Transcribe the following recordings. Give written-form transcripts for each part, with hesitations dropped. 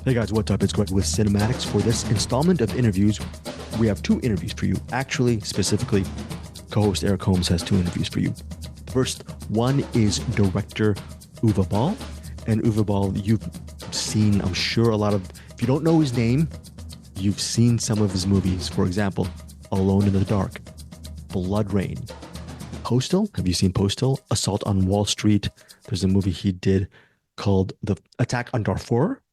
Hey guys, what's up? It's Greg with CinemAddicts. For this installment of interviews, we have two interviews for you. Actually, specifically, co-host Eric Holmes has two interviews for you. First one is director Uwe Boll. And Uwe Boll, you've seen, I'm sure, a lot of, if you don't know his name, you've seen some of his movies. For example, Alone in the Dark, Blood Rain, Postal. Have you seen Postal? Assault on Wall Street. There's a movie he did called The Attack on Darfur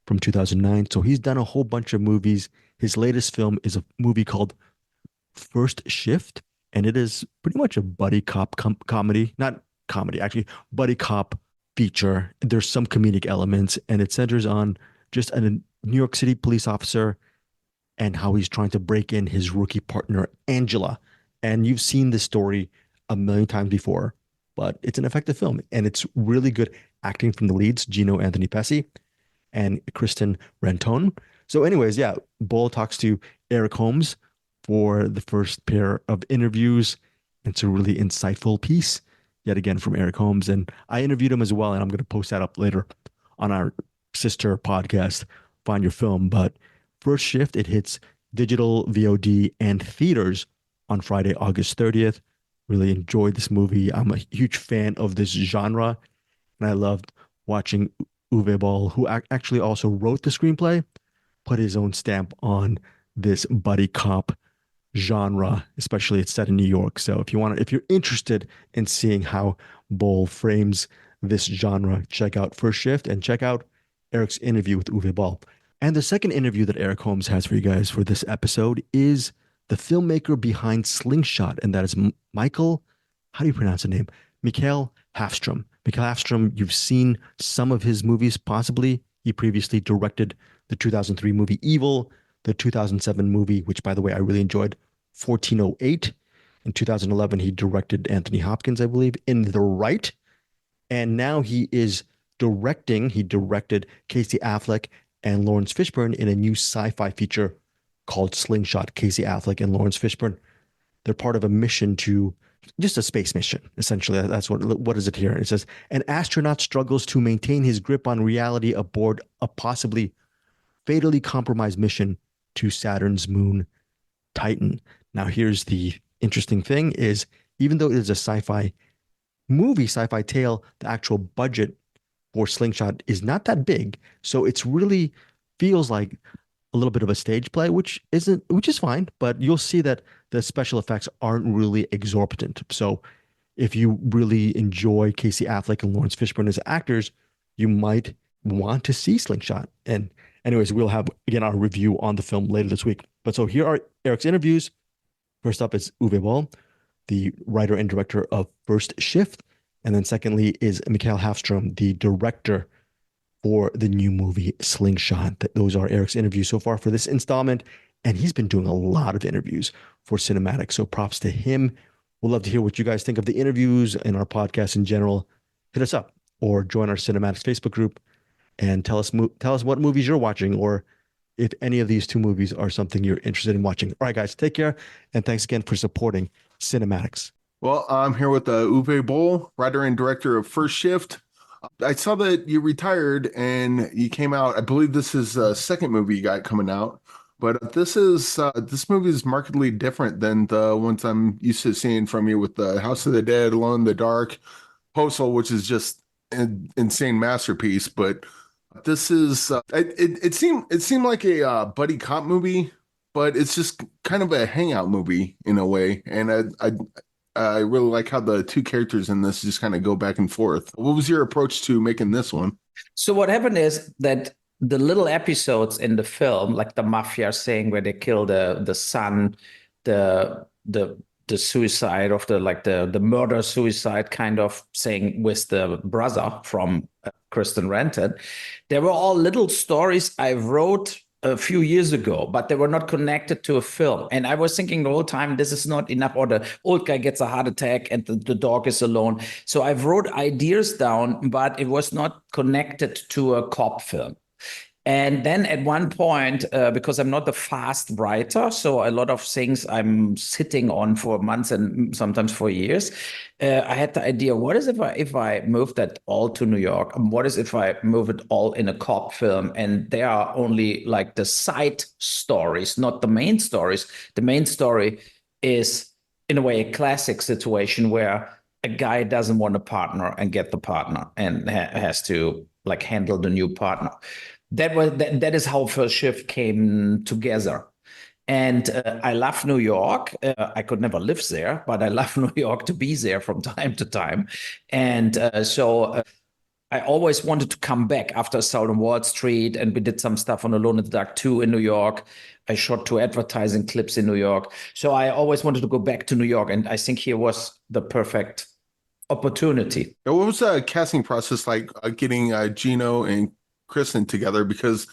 from 2009. So he's done a whole bunch of movies. His latest film is a movie called First Shift, and it is pretty much a buddy cop comedy, not comedy, actually, buddy cop feature. There's some comedic elements, and it centers on just a New York City police officer and how he's trying to break in his rookie partner, Angela. And you've seen this story a million times before, but it's an effective film, and it's really good acting from the leads, Gino Anthony Pesci and Kristen Rantone. So anyways, yeah, Boll talks to Eric Holmes for the first pair of interviews. It's a really insightful piece, yet again, from Eric Holmes. And I interviewed him as well, and I'm going to post that up later on our sister podcast, Find Your Film. But First Shift, it hits digital, VOD, and theaters on Friday, August 30th. Really enjoyed this movie. I'm a huge fan of this genre, and I loved watching Uwe Boll, who actually also wrote the screenplay, put his own stamp on this buddy cop genre, especially it's set in New York. So if you're interested in seeing how Boll frames this genre, check out First Shift and check out Eric's interview with Uwe Boll. And the second interview that Eric Holmes has for you guys for this episode is the filmmaker behind Slingshot, and that is Mikael, how do you pronounce the name? Mikael Håfström. Mikael Håfström, you've seen some of his movies, possibly. He previously directed the 2003 movie Evil, the 2007 movie, which, by the way, I really enjoyed, 1408. In 2011, he directed Anthony Hopkins, I believe, in The Right. And now he directed Casey Affleck and Lawrence Fishburne in a new sci-fi feature called Slingshot. Casey Affleck and Lawrence Fishburne, they're part of a mission to, just a space mission, essentially. That's what is it here? It says, an astronaut struggles to maintain his grip on reality aboard a possibly fatally compromised mission to Saturn's moon, Titan. Now, here's the interesting thing is, even though it is a sci-fi movie, sci-fi tale, the actual budget for Slingshot is not that big. So it's really feels like a little bit of a stage play, which is fine, but you'll see that the special effects aren't really exorbitant. So if you really enjoy Casey Affleck and Lawrence Fishburne as actors, you might want to see Slingshot. And anyways, we'll have, again, our review on the film later this week. But so here are Eric's interviews. First up is Uwe Boll, the writer and director of First Shift. And then secondly is Mikael Håfström, the director for the new movie Slingshot. Those are Eric's interviews so far for this installment. And he's been doing a lot of interviews for Cinematics. So props to him. We'd love to hear what you guys think of the interviews and our podcast in general. Hit us up or join our Cinematics Facebook group and tell us what movies you're watching, or if any of these two movies are something you're interested in watching. All right, guys, take care. And thanks again for supporting Cinematics. Well, I'm here with Uwe Boll, writer and director of First Shift. I saw that you retired and you came out. I believe this is the second movie you got coming out, but this movie is markedly different than the ones I'm used to seeing from you with the House of the Dead, Alone in the Dark, Postal, which is just an insane masterpiece. But this is it seemed like a buddy cop movie, but it's just kind of a hangout movie in a way, and I really like how the two characters in this just kind of go back and forth. What was your approach to making this one? So what happened is that the little episodes in the film, like the mafia thing where they kill the son, the suicide of the murder suicide kind of thing with the brother from Kristen Renton, they were all little stories I wrote a few years ago, but they were not connected to a film. And I was thinking the whole time, this is not enough, or the old guy gets a heart attack and the dog is alone. So I wrote ideas down, but it was not connected to a cop film. And then at one point, because I'm not a fast writer, so a lot of things I'm sitting on for months and sometimes for years, I had the idea, what is if I move that all to New York? What is if I move it all in a cop film? And they are only like the side stories, not the main stories. The main story is, in a way, a classic situation where a guy doesn't want a partner and get the partner and has to like handle the new partner. That is how First Shift came together. And I love New York. I could never live there, but I love New York to be there from time to time. And so I always wanted to come back after Assault on Wall Street, and we did some stuff on Alone in the Dark 2 in New York. I shot 2 advertising clips in New York. So I always wanted to go back to New York, and I think here was the perfect opportunity. What was the casting process like, getting Gino and Kristen together? Because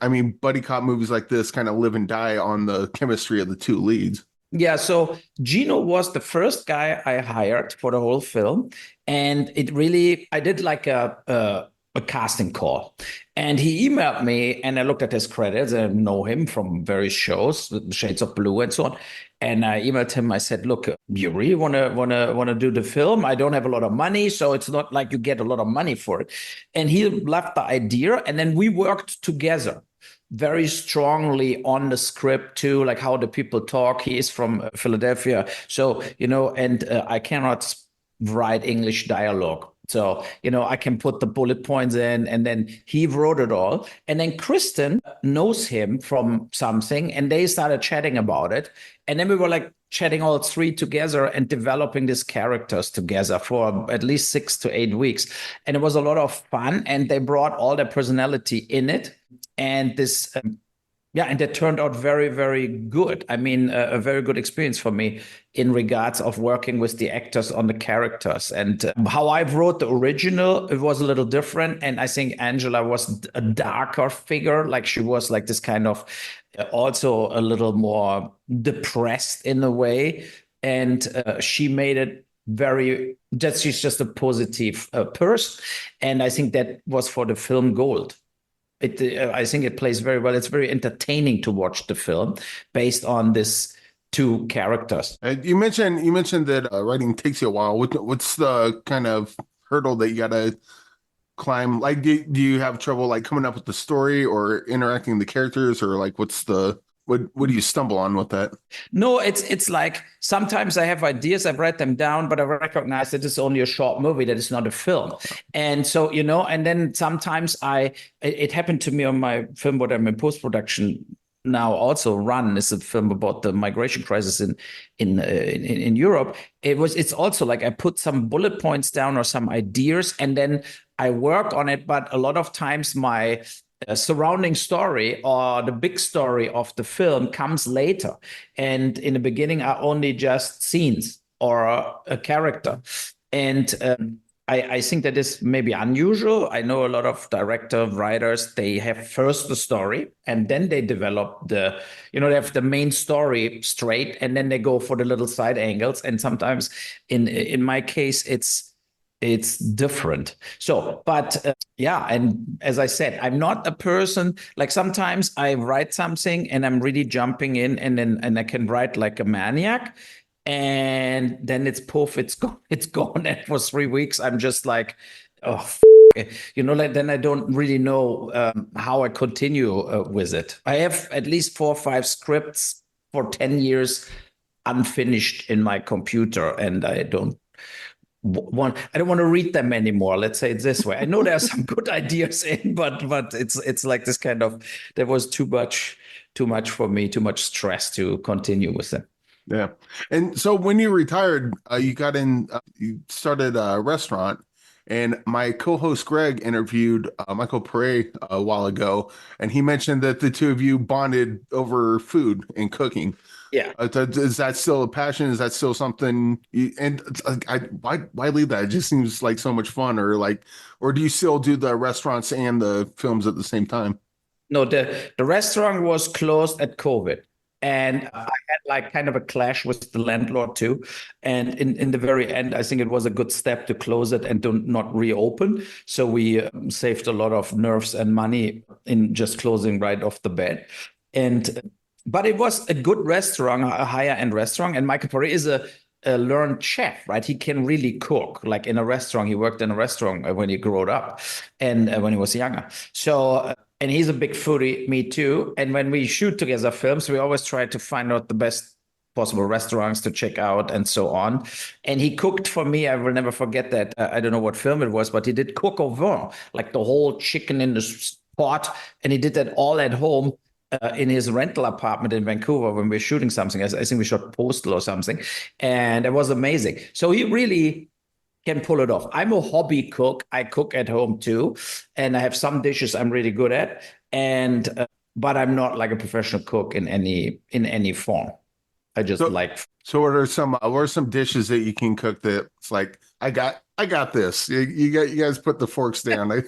I mean, buddy cop movies like this kind of live and die on the chemistry of the two leads. Yeah, so Gino was the first guy I hired for the whole film, and I did like a casting call, and he emailed me, and I looked at his credits and I know him from various shows, Shades of Blue and so on. And I emailed him. I said, "Look, you really wanna do the film? I don't have a lot of money, so it's not like you get a lot of money for it." And he loved the idea, and then we worked together very strongly on the script too, like how the people talk. He is from Philadelphia, so and I cannot write English dialogue. So, I can put the bullet points in, and then he wrote it all. And then Kristen knows him from something, and they started chatting about it. And then we were like chatting all 3 together and developing these characters together for at least 6 to 8 weeks. And it was a lot of fun, and they brought all their personality in it. And this, and that turned out very, very good. I mean, a very good experience for me in regards of working with the actors on the characters. And how I wrote the original, it was a little different. And I think Angela was a darker figure. Like she was like this kind of also a little more depressed in a way. And she made it she's just a positive person. And I think that was for the film gold. I think it plays very well. It's very entertaining to watch the film based on this 2 characters. You mentioned that writing takes you a while. What's the kind of hurdle that you got to climb? Like, do you have trouble like coming up with the story or interacting with the characters, or like what do you stumble on with that? No, it's like sometimes I have ideas, I write them down, but I recognize that it's only a short movie, that it's not a film. And so, and then sometimes it happened to me on my film, what I'm in post-production now also run, is a film about the migration crisis in Europe. It's also like I put some bullet points down or some ideas, and then I work on it. But a lot of times my surrounding story or the big story of the film comes later, and in the beginning are only just scenes or a character. And I think that is maybe unusual. I know a lot of writers, they have first the story and then they develop they have the main story straight, and then they go for the little side angles. And sometimes in my case, it's different. So, but and as I said, I'm not a person, like sometimes I write something and I'm really jumping in, and I can write like a maniac, and then it's poof, it's gone. And for 3 weeks, I'm just like, oh, like then I don't really know how I continue with it. I have at least 4 or 5 scripts for 10 years unfinished in my computer, and I don't want to read them anymore. Let's say it this way. I know there are some good ideas in, but it's like this kind of, there was too much for me, too much stress to continue with them. Yeah. And so when you retired, you got in, you started a restaurant, and my co-host Greg interviewed Michael Pere a while ago, and he mentioned that the 2 of you bonded over food and cooking. Yeah. Is that still a passion? Is that still something why leave that? It just seems like so much fun. Or do you still do the restaurants and the films at the same time? No, the restaurant was closed at COVID. And I had like kind of a clash with the landlord too. And in the very end, I think it was a good step to close it and to not reopen. So we saved a lot of nerves and money in just closing right off the bat. But it was a good restaurant, a higher end restaurant. And Michael Paré is a learned chef, right? He can really cook. Like in a restaurant, he worked in a restaurant when he grew up and when he was younger. So, and he's a big foodie, me too. And when we shoot together films, we always try to find out the best possible restaurants to check out and so on. And he cooked for me. I will never forget that. I don't know what film it was, but he did coq au vin, like the whole chicken in the pot. And he did that all at home in his rental apartment in Vancouver when we were shooting something. I think we shot Postal or something. And it was amazing. So he really can pull it off. I'm a hobby cook. I cook at home too. And I have some dishes I'm really good at. And but I'm not like a professional cook in any form. I just like. So what are some dishes that you can cook that's like, I got this. You guys put the forks down.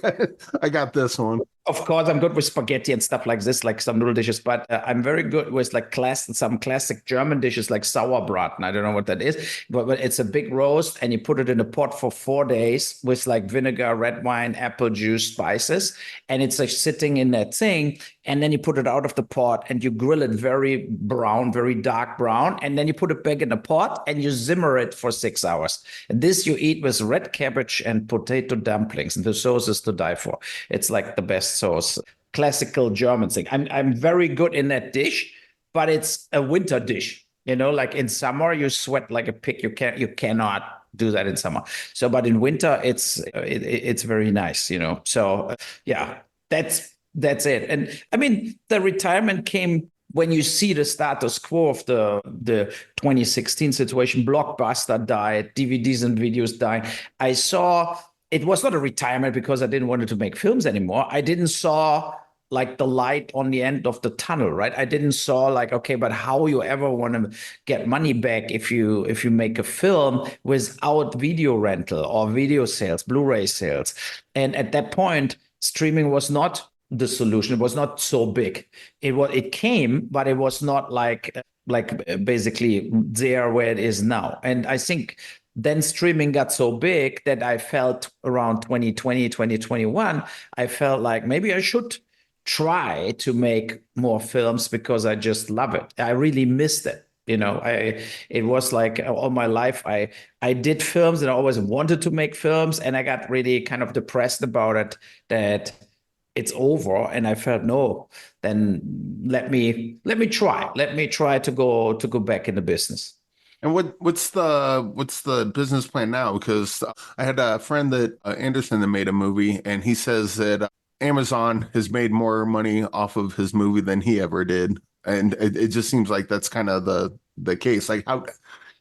I got this one. Of course, I'm good with spaghetti and stuff like this, like some noodle dishes, but I'm very good with like some classic German dishes like sauerbraten. I don't know what that is, but it's a big roast and you put it in a pot for 4 days with like vinegar, red wine, apple juice, spices. And it's like sitting in that thing. And then you put it out of the pot and you grill it very brown, very dark brown. And then you put it back in the pot and you simmer it for 6 hours. And this you eat with red cabbage and potato dumplings. And the sauce is to die for. It's like the best sauce, classical German thing. I'm very good in that dish, but it's a winter dish. You know, like in summer you sweat like a pig. You cannot do that in summer. So, but in winter it's very nice. You know, so yeah, that's it. And I mean, the retirement came when you see the status quo of the 2016 situation. Blockbuster died, DVDs and videos died. I saw. It was not a retirement because I didn't want to make films anymore. I didn't saw like the light on the end of the tunnel, right? I didn't saw like, okay, but how you ever want to get money back if you make a film without video rental or video sales, Blu-ray sales. And at that point, streaming was not the solution. It was not so big. It came, but it was not like basically there where it is now. And I think then streaming got so big that I felt around 2020, 2021, I felt like maybe I should try to make more films because I just love it. I really missed it. You know, it was like all my life I did films and I always wanted to make films, and I got really kind of depressed about it that it's over. And I felt, no, then let me try to go back in the business. And what's the business plan now? Because I had a friend that Anderson that made a movie, and he says that Amazon has made more money off of his movie than he ever did, and it just seems like that's kind of the case. Like, how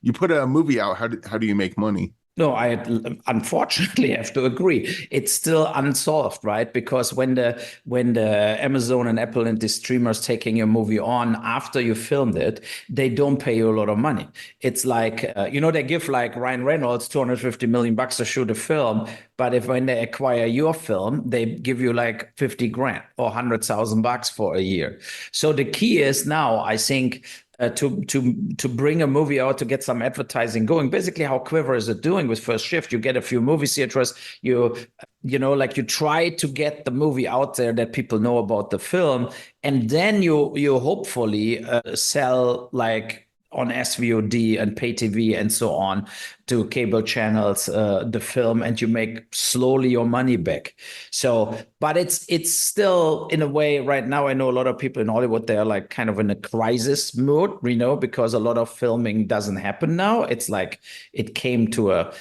you put a movie out, how do you make money? No, I unfortunately have to agree. It's still unsolved, right? Because when the Amazon and Apple and the streamers taking your movie on after you filmed it, they don't pay you a lot of money. It's like they give like Ryan Reynolds $250 million to shoot a film, but when they acquire your film, they give you like 50 grand or $100,000 for a year. So the key is now, I think, to bring a movie out, to get some advertising going. Basically, how Quiver is it doing with First Shift? You get a few movie theaters. You try to get the movie out there that people know about the film, and then you hopefully sell like on SVOD and pay TV and so on to cable channels the film, and you make slowly your money back. So, but it's still in a way right now. I know a lot of people in Hollywood, they are like kind of in a crisis mood, because a lot of filming doesn't happen now. It's like it came to a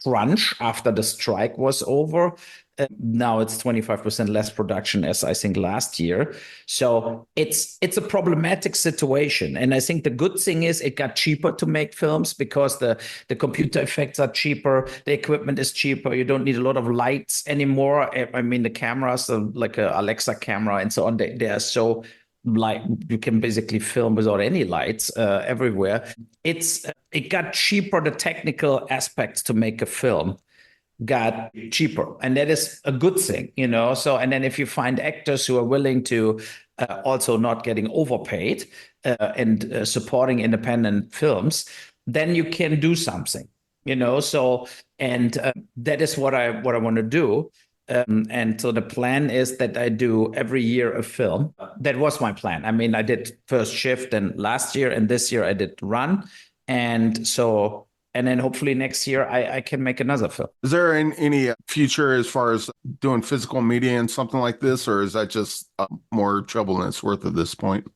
crunch after the strike was over. Now it's 25% less production as I think last year. So it's a problematic situation. And I think the good thing is it got cheaper to make films because the computer effects are cheaper. The equipment is cheaper. You don't need a lot of lights anymore. I mean, the cameras, like a Alexa camera and so on, they are so like you can basically film without any lights everywhere. It got cheaper, the technical aspects to make a film. got cheaper, and that is a good thing, So, and then if you find actors who are willing to also not getting overpaid and supporting independent films, then you can do something, So, and that is what I want to do. And so the plan is that I do every year a film. That was my plan. I mean, I did First Shift and last year, and this year I did Run. And so, and then hopefully next year I can make another film. Is there any future as far as doing physical media and something like this, or is that just more trouble than it's worth at this point?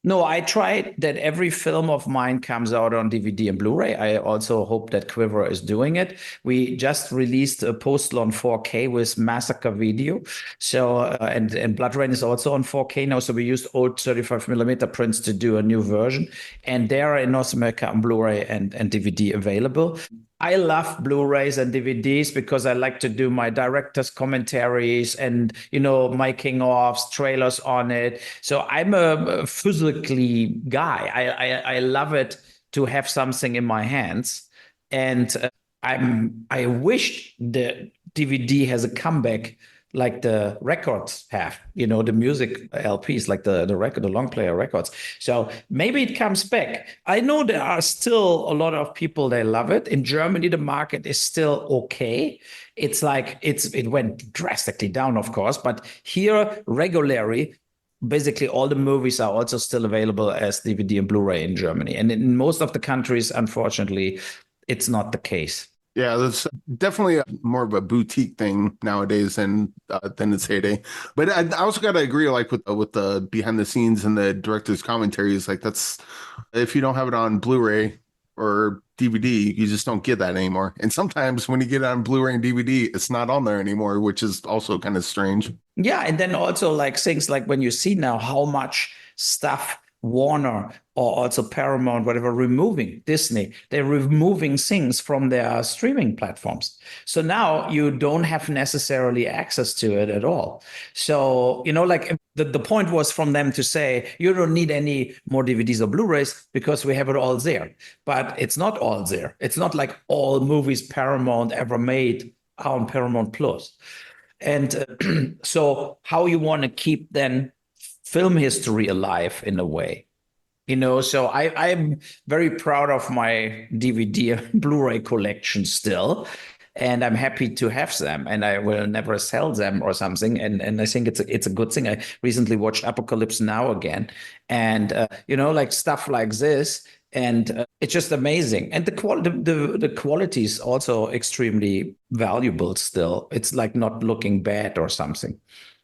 No, I tried that every film of mine comes out on DVD and Blu-ray. I also hope that Quiver is doing it. We just released a Postal on 4K with Massacre Video. So, and Blood Rain is also on 4K now. So we used old 35 millimeter prints to do a new version. And they are in North America on Blu-ray and DVD available. I love Blu-rays and DVDs because I like to do my director's commentaries and, making ofs, trailers on it. So I'm a physically guy. I love it to have something in my hands. And I wish the DVD has a comeback like the records have, the music LPs, like the record, the long player records. So maybe it comes back. I know there are still a lot of people, they love it. In Germany, the market is still okay. It's like, it went drastically down, of course, but here regularly, basically all the movies are also still available as DVD and Blu-ray in Germany. And in most of the countries, unfortunately, it's not the case. Yeah, that's definitely more of a boutique thing nowadays than its heyday. But I also got to agree, like with the behind the scenes and the director's commentaries, like that's if you don't have it on Blu-ray or DVD, you just don't get that anymore. And sometimes when you get it on Blu-ray and DVD, it's not on there anymore, which is also kind of strange. Yeah, and then also like things like when you see now how much stuff Warner or also Paramount, whatever, removing Disney, they're removing things from their streaming platforms. So now you don't have necessarily access to it at all. So, like the point was from them to say, you don't need any more DVDs or Blu-rays because we have it all there. But it's not all there. It's not like all movies Paramount ever made are on Paramount Plus. And so how you want to keep then film history alive in a way, so I'm very proud of my DVD and Blu-ray collection still, and I'm happy to have them, and I will never sell them or something. And I think it's a good thing. I recently watched Apocalypse Now again, and like stuff like this, and it's just amazing. And the quality is also extremely valuable still. It's like not looking bad or something.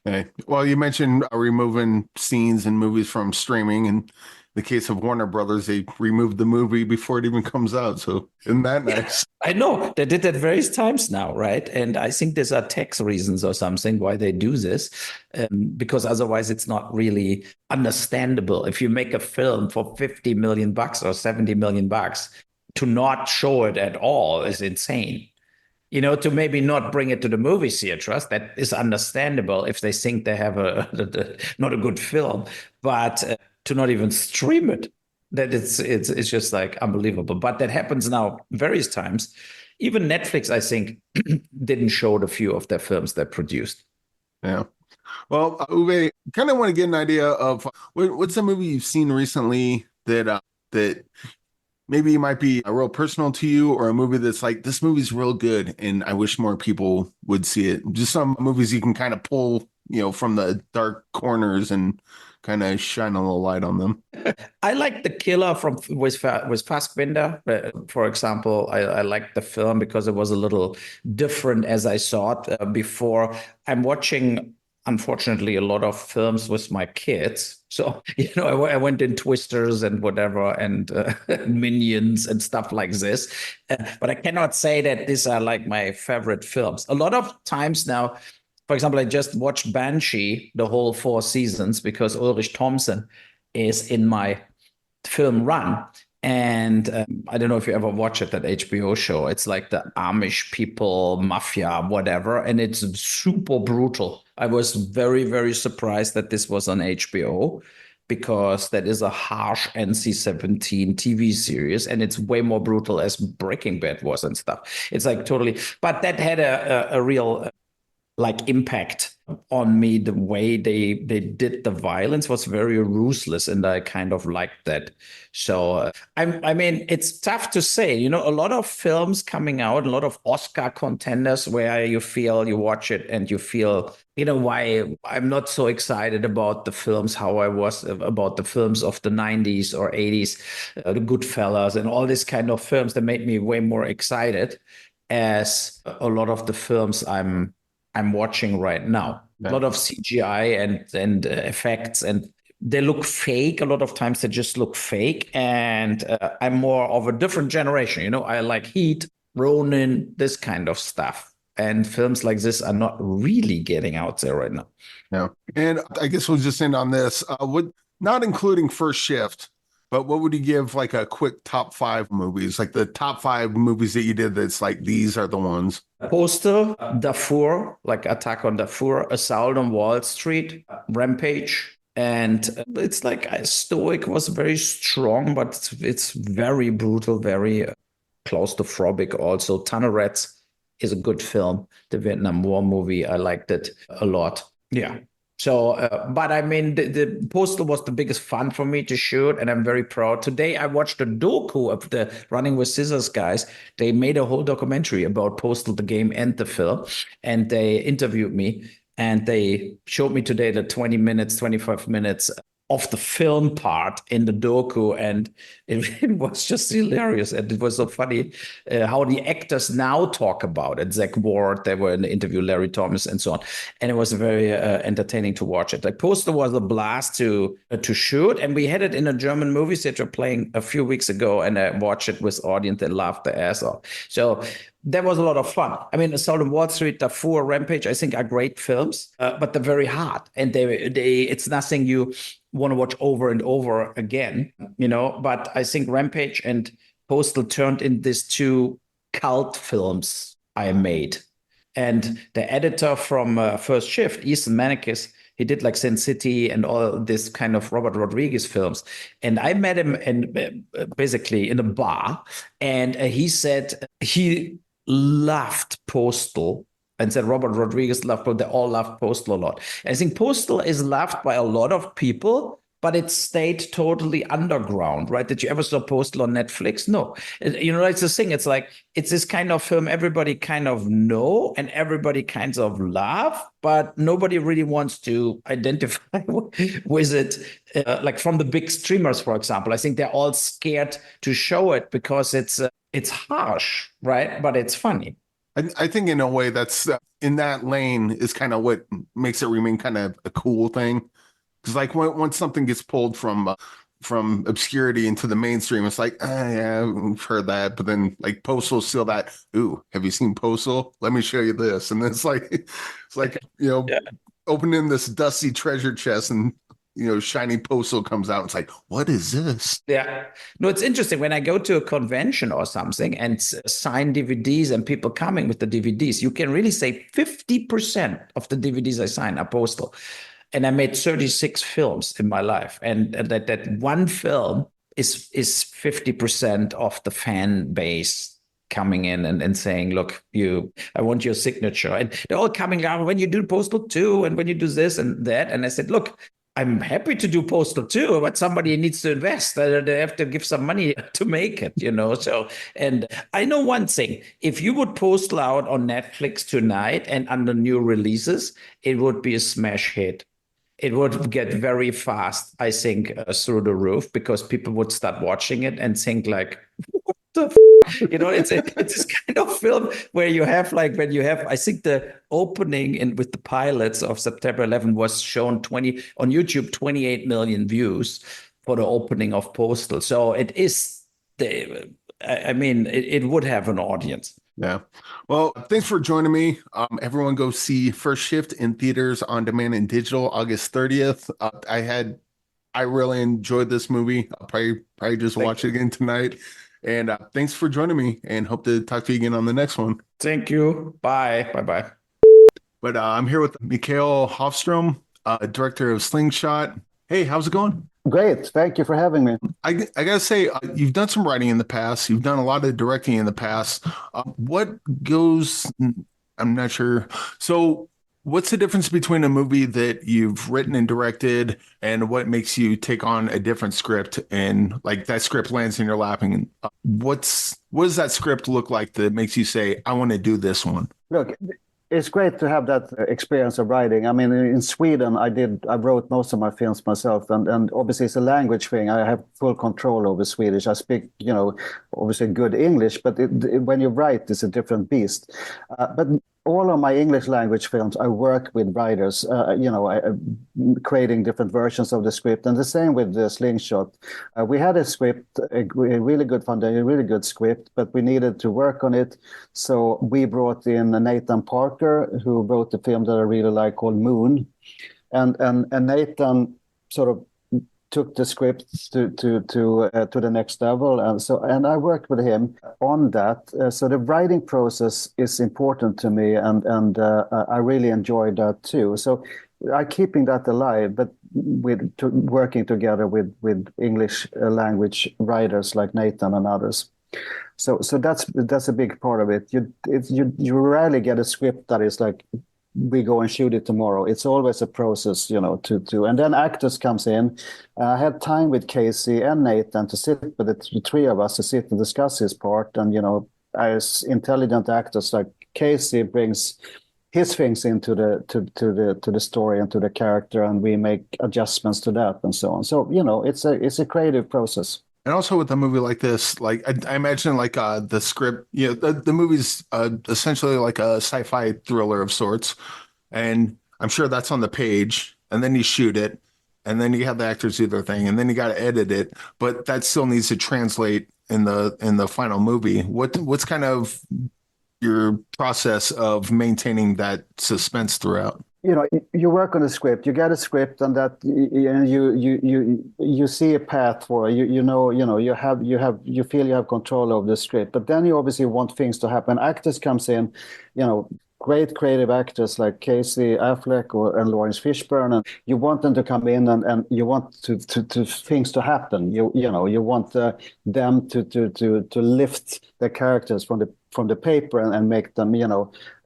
Okay. Well, you mentioned removing scenes and movies from streaming. In the case of Warner Brothers, they removed the movie before it even comes out. So isn't that nice? I know they did that various times now, right? And I think there's are tax reasons or something why they do this, because otherwise it's not really understandable. If you make a film for $50 million or $70 million, to not show it at all is insane. To maybe not bring it to the movie theaters, that is understandable if they think they have not a good film, but to not even stream it, that it's just like unbelievable. But that happens now various times. Even Netflix, I think, didn't show the few of their films they produced. Yeah. Well, Uwe, kind of want to get an idea of what's a movie you've seen recently that maybe it might be a real personal to you, or a movie that's like, this movie's real good and I wish more people would see it. Just some movies you can kind of pull, from the dark corners and kind of shine a little light on them. I like The Killer with Fassbinder, for example. I liked the film because it was a little different as I saw it before. I'm watching, unfortunately, a lot of films with my kids. So, I went in Twisters and whatever, and Minions and stuff like this. But I cannot say that these are like my favorite films. A lot of times now, for example, I just watched Banshee, the whole 4 seasons, because Ulrich Thomsen is in my film Run. And I don't know if you ever watch it, that HBO show. It's like the Amish people, mafia, whatever. And it's super brutal. I was very, very surprised that this was on HBO. because that is a harsh NC-17 TV series, and it's way more brutal as Breaking Bad was and stuff. It's like totally, but that had a real like impact on me. The way they did the violence was very ruthless, and I kind of liked that. So I mean, it's tough to say, you know, a lot of films coming out, a lot of Oscar contenders where you feel, you watch it and you feel, you know, why I'm not so excited about the films how I was about the films of the 90s or 80s, the Goodfellas and all these kind of films that made me way more excited as a lot of the films I'm watching right now. Yeah. A lot of CGI and effects, and they look fake. A lot of times they just look fake. And I'm more of a different generation. You know, I like Heat, Ronin, this kind of stuff. And films like this are not really getting out there right now. Yeah. And I guess we'll just end on this. Not including First Shift, but what would you give like a quick top 5 movies, like the top 5 movies that you did that's like, these are the ones? Postal, Darfur, like Attack on Darfur, Assault on Wall Street, Rampage. And it's like Stoic was very strong, but it's very brutal, very claustrophobic also. Tunnel Rats is a good film. The Vietnam War movie, I liked it a lot. Yeah. So, but I mean, the Postal was the biggest fun for me to shoot, and I'm very proud. Today, I watched a docu of the Running with Scissors guys. They made a whole documentary about Postal, the game and the film, and they interviewed me, and they showed me today the 20 minutes, 25 minutes of the film part in the docu, and it was just hilarious. And it was so funny how the actors now talk about it. Zach Ward, they were in the interview, Larry Thomas, and so on. And it was very entertaining to watch it. The poster was a blast to shoot, and we had it in a German movie theater playing a few weeks ago, and I watched it with audience that laughed their ass off. So that was a lot of fun. I mean, Assault on Wall Street, Darfur, Rampage, I think are great films, but they're very hard, and it's nothing you want to watch over and over again, you know. But I think Rampage and Postal turned in these 2 cult films I made. And the editor from First Shift, Ethan Manikis, he did like Sin City and all this kind of Robert Rodriguez films. And I met him basically in a bar, and he said he loved Postal, and said Robert Rodriguez loved, but they all loved Postal a lot. And I think Postal is loved by a lot of people, but it stayed totally underground, right? Did you ever saw Postal on Netflix? No. You know, it's the thing. It's like, it's this kind of film everybody kind of know and everybody kind of love, but nobody really wants to identify with it. Like from the big streamers, for example, I think they're all scared to show it because it's harsh, right? But it's funny. I think in a way that's in that lane is kind of what makes it remain kind of a cool thing. Because like once something gets pulled from obscurity into the mainstream, it's like, yeah, we've heard that. But then like Postal's still that, ooh, have you seen Postal? Let me show you this. And then it's like, you know, yeah, opening this dusty treasure chest and, you know, shiny Postal comes out. It's like, what is this? Yeah. No, it's interesting. When I go to a convention or something and sign DVDs and people coming with the DVDs, you can really say 50% of the DVDs I sign are Postal. And I made 36 films in my life. And that one film is 50% of the fan base coming in and saying, look, I want your signature. And they're all coming out when you do Postal 2 and when you do this and that. And I said, look, I'm happy to do Postal 2, but somebody needs to invest. They have to give some money to make it, you know. So, and I know one thing: if you would Postal out on Netflix tonight and under new releases, it would be a smash hit. It would get very fast, I think, through the roof, because people would start watching it and think like, what the you know, it's this kind of film where you have like, when you have, I think the opening with the pilots of September 11 was shown on YouTube, 28 million views for the opening of Postal. So it is I mean, it would have an audience. Yeah. Well, thanks for joining me. Everyone go see First Shift in theaters, on demand, and digital, August 30th. I really enjoyed this movie. I'll probably just watch it again tonight. And thanks for joining me, and hope to talk to you again on the next one. Thank you. Bye. Bye-bye. But I'm here with Mikael Håfström, director of Slingshot. Hey, how's it going? Great. Thank you for having me. I gotta say, you've done some writing in the past. You've done a lot of directing in the past. What goes? I'm not sure. So, what's the difference between a movie that you've written and directed, and what makes you take on a different script and like that script lands in your lap? And what does that script look like that makes you say, "I want to do this one"? Look, it's great to have that experience of writing. I mean, in Sweden, I wrote most of my films myself, and obviously it's a language thing. I have full control over Swedish. I speak, obviously good English, but when you write, it's a different beast. But all of my English language films, I work with writers, creating different versions of the script, and the same with the Slingshot. We had a script, a really good foundation, a really good script, but we needed to work on it. So we brought in Nathan Parker, who wrote the film that I really like called Moon, and Nathan sort of took the script to the next level, and I worked with him on that. So the writing process is important to me, and I really enjoyed that too. So I'm keeping that alive, but working together with English language writers like Nathan and others. So that's a big part of it. You rarely get a script that is like, we go and shoot it tomorrow. It's always a process, and then actors comes in. I had time with Casey and Nathan to sit with the three of us to sit and discuss his part. And, as intelligent actors like Casey brings his things into the story and to the character, and we make adjustments to that and so on. So, it's a creative process. And also with a movie like this, like I imagine like the script, the movie's essentially like a sci-fi thriller of sorts. And I'm sure that's on the page, and then you shoot it, and then you have the actors do their thing, and then you got to edit it, but that still needs to translate in the final movie. What's kind of your process of maintaining that suspense throughout? You work on a script, you get a script, and that you see a path for it. You feel you have control of the script, but then you obviously want things to happen. Actors comes in, great creative actors like Casey Affleck and Lawrence Fishburne, and you want them to come in, and you want to things to happen. You want them to lift the characters from the paper and make them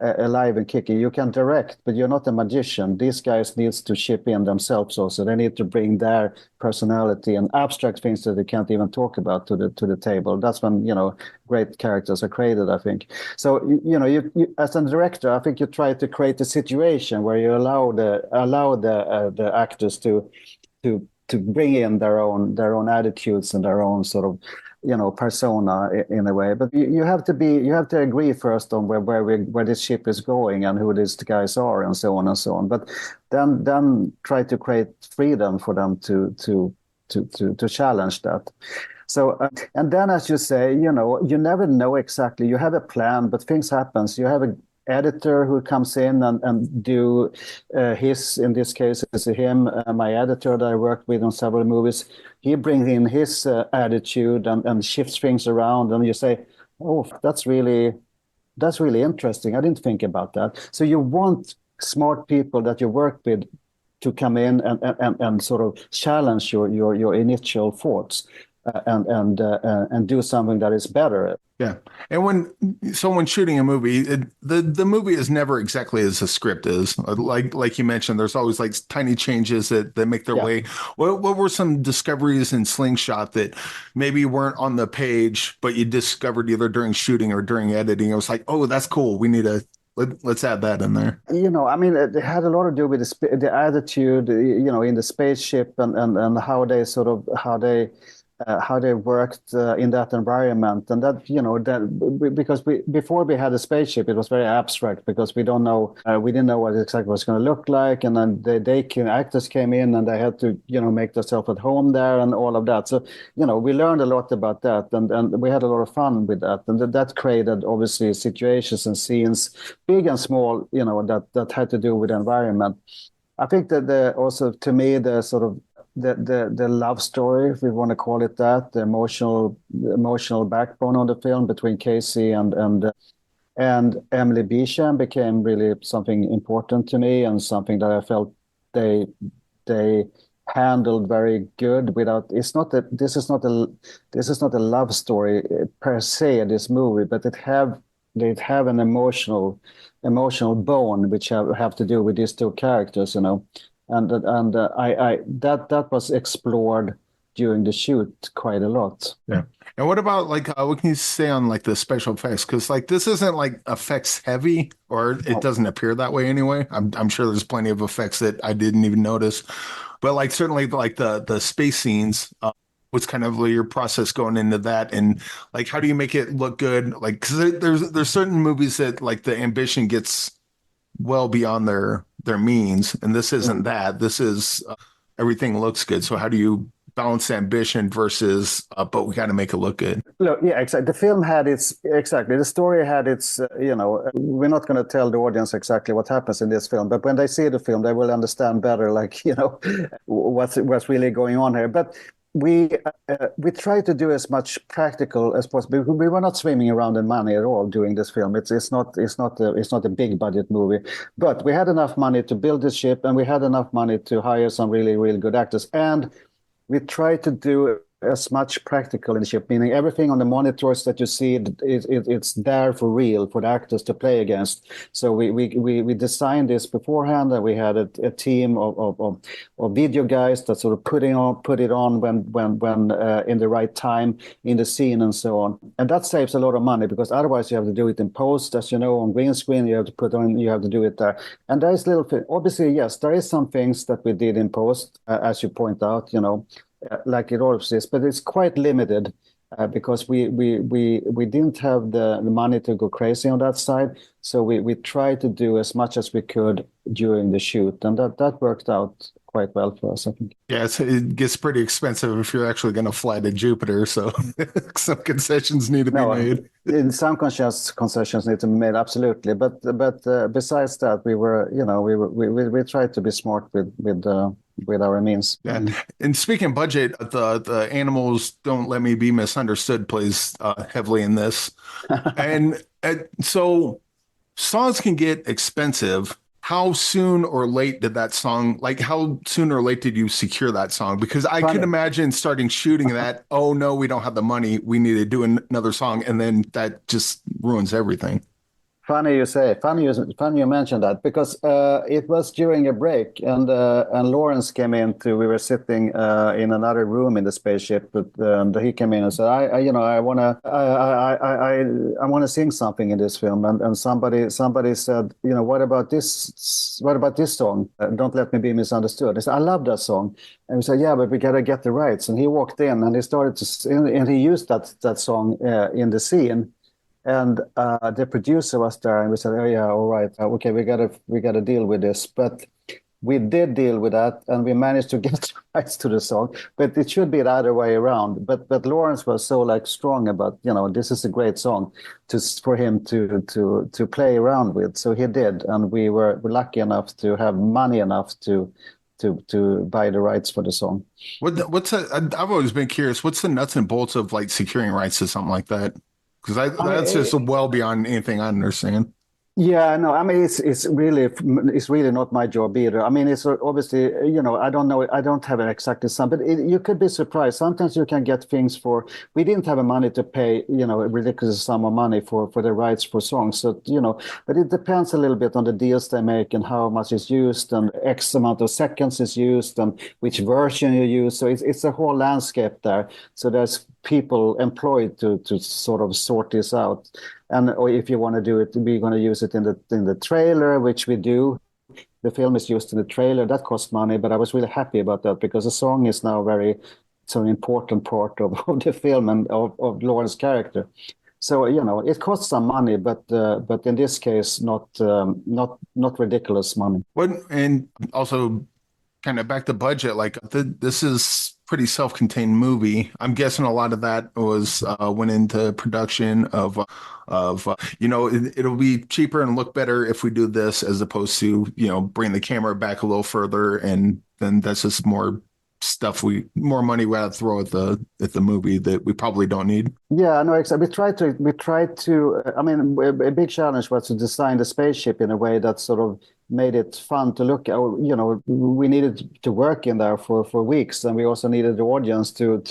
alive and kicking. You can direct, but you're not a magician. These guys needs to chip in themselves also. They need to bring their personality and abstract things that they can't even talk about to the table. That's when great characters are created, I think. So you as a director, I think you try to create a situation where you allow the actors to bring in their own attitudes and their own sort of persona in a way. But you have to agree first on where this ship is going and who these guys are and so on and so on. But then try to create freedom for them to challenge that. So and then, as you say, you never know exactly. You have a plan, but things happens. You have a editor who comes in and do his, in this case is him, my editor that I worked with on several movies. He brings in his attitude and shifts things around, and you say, oh, that's really interesting. I didn't think about that. So you want smart people that you work with to come in and sort of challenge your initial thoughts and do something that is better. Yeah. And when someone's shooting a movie, the movie is never exactly as the script is. Like you mentioned, there's always like tiny changes that make their way. What were some discoveries in Slingshot that maybe weren't on the page, but you discovered either during shooting or during editing? It was like, oh, that's cool. We need let's add that in there. I mean, it had a lot to do with the attitude, in the spaceship and how they worked in that environment, and that because before we had a spaceship, it was very abstract because we didn't know what exactly was going to look like, and then actors came in and they had to make themselves at home there and all of that. So we learned a lot about that, and we had a lot of fun with that, and that created obviously situations and scenes, big and small, that had to do with the environment. I think that also to me the sort of the love story, if we want to call it that, the emotional backbone of the film between Casey and Emily Beecham became really something important to me, and something that I felt they handled very good without. It's not that this is not a love story per se, this movie, but it have an emotional bone which have to do with these two characters, and I that was explored during the shoot quite a lot. Yeah. And what about like what can you say on like the special effects? Because like this isn't like effects heavy, or it doesn't appear that way anyway. I'm sure there's plenty of effects that I didn't even notice, but like certainly like the space scenes. What's kind of your process going into that, and like how do you make it look good? Like because there's certain movies that like the ambition gets well beyond their means, and this isn't that. This is everything looks good. So how do you balance ambition versus but we got to make it look good? Look, yeah, exactly. The film had the story had its, we're not going to tell the audience exactly what happens in this film, but when they see the film, they will understand better, like, what's really going on here. But we try to do as much practical as possible. We were not swimming around in money at all doing this film. It's not a big budget movie, but we had enough money to build this ship, and we had enough money to hire some really, really good actors. And we try to do as much practical in the ship, meaning everything on the monitors that you see, it's there for real for the actors to play against. So we designed this beforehand, and we had a team of video guys that sort of put it on when in the right time in the scene and so on. And that saves a lot of money, because otherwise you have to do it in post, as you know, on green screen. You have to do it there. And there is obviously, yes, there is some things that we did in post, as you point out, like it always is, but it's quite limited because we didn't have the money to go crazy on that side. So we tried to do as much as we could during the shoot, and that worked out quite well for us, I think. Yeah, it gets pretty expensive if you're actually going to fly to Jupiter, so some concessions need to be made. In some concessions need to be made, absolutely. But besides that, we tried to be smart with our means. Yeah. And speaking of budget, the animals don't let me be misunderstood plays heavily in this. and so songs can get expensive. How soon or late did that song, like how soon or late did you secure that song? Because I could imagine starting shooting that, oh no, we don't have the money, we need to do another song, and then that just ruins everything. Funny you mentioned that, because it was during a break, and Lawrence came in. We were sitting in another room in the spaceship, but he came in and said, I wanna sing something in this film, and somebody said, what about this song? Don't Let Me Be Misunderstood. I said, I love that song, and we said, yeah, but we gotta get the rights. And he walked in and he started to sing, and he used that song in the scene. And the producer was there, and we said, "Oh yeah, all right, okay, we gotta deal with this." But we did deal with that, and we managed to get rights to the song. But it should be the other way around. But Lawrence was so strong about, this is a great song for him to play around with. So he did, and we were lucky enough to have money enough to buy the rights for the song. I've always been curious. What's the nuts and bolts of securing rights to something like that? Because that's just well beyond anything I understand. Yeah, no, I mean, it's really not my job either. I mean, it's obviously, I don't know, I don't have an exact sum, but you could be surprised. Sometimes you can get things we didn't have the money to pay, a ridiculous sum of money for the rights for songs. So, but it depends a little bit on the deals they make and how much is used, and X amount of seconds is used, and which version you use. So it's a whole landscape there. So there's people employed to sort of sort this out. Or if you want to do it, we're going to use it in the trailer, which we do. The film is used in the trailer. That costs money, but I was really happy about that, because the song is now it's an important part of the film and of Lauren's character. So it costs some money, but in this case, not ridiculous money. And also, kind of back to budget, this is pretty self-contained movie. I'm guessing a lot of that was went into production of it'll be cheaper and look better if we do this, as opposed to bring the camera back a little further, and then that's just more stuff more money we have to throw at the movie that we probably don't need. Yeah, no, exactly. We tried to. I mean, a big challenge was to design the spaceship in a way that sort of made it fun to look at. You know, we needed to work in there for weeks, and we also needed the audience to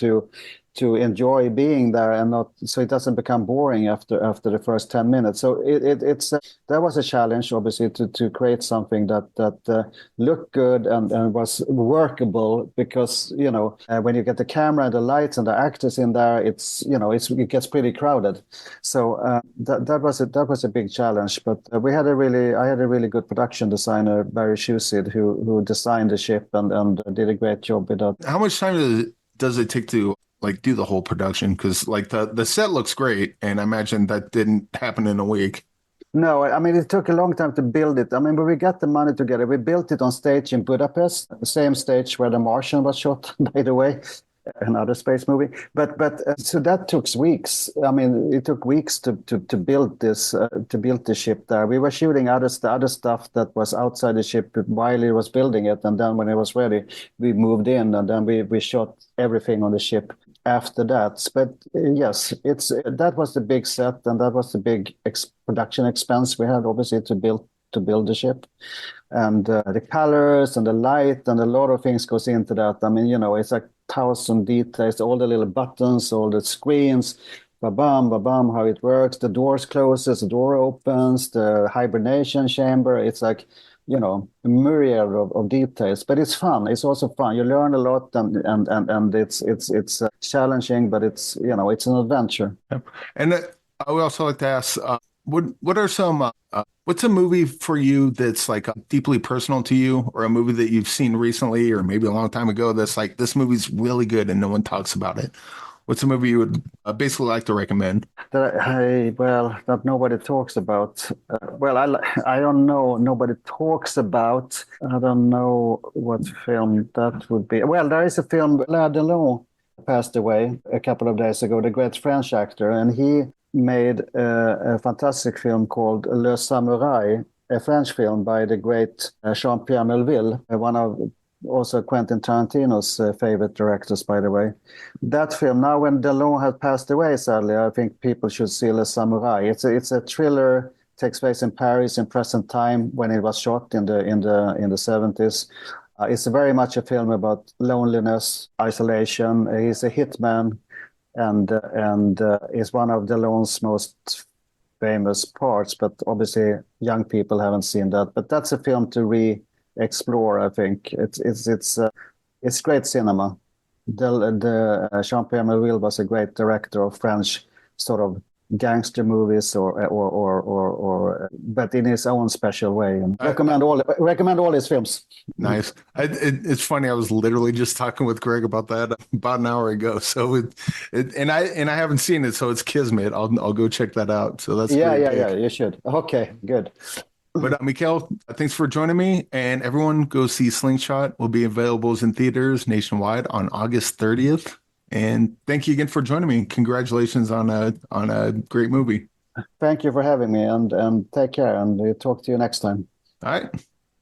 enjoy being there and not so it doesn't become boring after the first 10 minutes. So it's that was a challenge, obviously, to create something that looked good and was workable, because when you get the camera and the lights and the actors in there, it gets pretty crowded. So that was a big challenge. But I had a really good production designer, Barry Shusid, who designed the ship and did a great job with that. How much time does it take to do the whole production? Because the set looks great, and I imagine that didn't happen in a week. No, I mean, it took a long time to build it. I mean, when we got the money together, we built it on stage in Budapest, the same stage where The Martian was shot, by the way, another space movie. But so that took weeks. I mean, it took weeks to build this, to build the ship there. We were shooting other stuff that was outside the ship while it was building it, and then when it was ready, we moved in, and then we shot everything on the ship after that. But yes, that was the big set, and that was the big production expense we had, obviously, to build the ship, and the colors and the light and a lot of things goes into that. I mean, it's like 1,000 details, all the little buttons, all the screens, ba-bam, ba-bam, how it works. The doors closes, the door opens, the hibernation chamber. It's like, a myriad of details, but it's fun. It's also fun. You learn a lot, and it's challenging, but it's it's an adventure. Yep. And I would also like to ask, what are some what's a movie for you that's deeply personal to you, or a movie that you've seen recently or maybe a long time ago that's this movie's really good and no one talks about it? What's a movie you would basically like to recommend? That nobody talks about. I don't know. Nobody talks about. I don't know what film that would be. Well, there is a film. Alain Delon passed away a couple of days ago, the great French actor, and he made a fantastic film called Le Samouraï, a French film by the great Jean-Pierre Melville, one of also Quentin Tarantino's favorite directors, by the way. That film, now when Delon has passed away, sadly, I think people should see Le Samouraï. It's a thriller, takes place in Paris in present time when it was shot in the 70s. It's very much a film about loneliness, isolation. He's a hitman, and is one of Delon's most famous parts. But obviously, young people haven't seen that. But that's a film to re-explore. I think it's great cinema. Jean-Pierre Melville was a great director of French sort of gangster movies, but in his own special way. And recommend all his films. Nice. It's funny. I was literally just talking with Greg about that about an hour ago. So and I haven't seen it, so it's kismet. I'll go check that out. So that's yeah. You should. Okay, good. But Mikael, thanks for joining me. And everyone, go see Slingshot. Will be available in theaters nationwide on August 30th. And thank you again for joining me. Congratulations on a great movie. Thank you for having me, and take care, and we'll talk to you next time. All right.